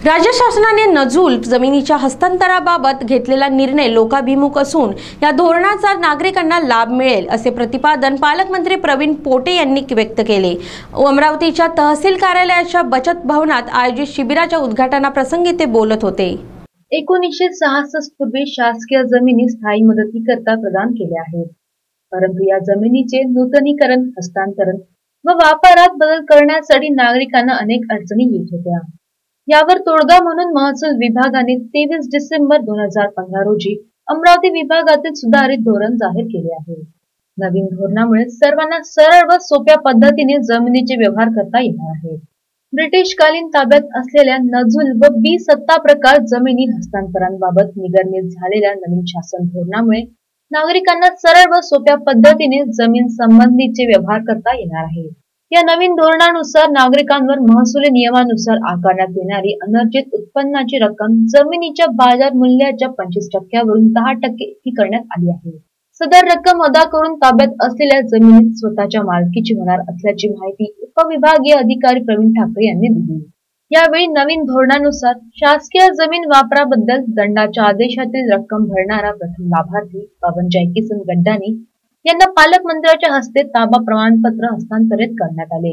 राज्य शासनाने नजूल जमिनीच्या हस्तांतराबाबत घेतलेला निर्णय लोकाभिमुख असून या धोरणाचा नागरिकांना लाभ मिळेल असे प्रतिपादन पालकमंत्री प्रवीण पोटे यांनी व्यक्त केले। अमरावतीच्या तहसील कार्यालयाच्या बचत भवनात आयोजित शिबिराच्या उद्घाटनाप्रसंगी ते बोलत होते। 1966 पूर्वी शासकीय जमिनी स्थायी मदतीकरता प्रदान केल्या आहेत, परंतु या जमिनीचे नूतनीकरण, हस्तांतरण व वापरात बदल करण्यासाठी नागरिकांना अनेक अडचणी येत होत्या। यावर तोडगा म्हणून महसूल विभागाने 23 डिसेंबर 2015 रोजी अमरावती विभागातील सुधारित धोरण जाहीर केले आहे। नवीन धोरणामुळे सर्वांना सरळ व सोप्या पद्धतीने जमिनीचे व्यवहार करता येणार आहे। ब्रिटिशकालीन ताब्यात असलेल्या नजूल व बी सत्ता प्रकार जमिनी हस्तांतरणाबाबत निर्गमित झालेल्या नवीन शासन धोरणामुळे नागरिकांना सरळ व सोप्या पद्धतीने जमीन संबंधीचे व्यवहार करता येणार आहे। या नवीन धोरणानुसार नागरिकांवर महसुली नियमानुसार आकारण्यात येणारी अनर्जित उत्पन्नाची रक्कम जमिनीच्या बाजार मूल्याच्या 25% वरून 10% इतकी करण्यात आली आहे। सदर रक्कम अदा करून ताब्यात असलेल्या जमिनीत स्वतःच्या मालकीची होणार असल्याची माहिती उपविभागीय अधिकारी प्रवीण ठाकरे यांनी दिली। यावेळी नवीन धोरणानुसार शासकीय जमीन वापराबद्दल दंडाच्या आदेशातील रक्कम भरणारा प्रथम लाभार्थी बाबन जयकिसन गड्डानी यांना पालकमंत्र्यांच्या हस्ते ताबा प्रमाणपत्र हस्तांतरित करण्यात आले।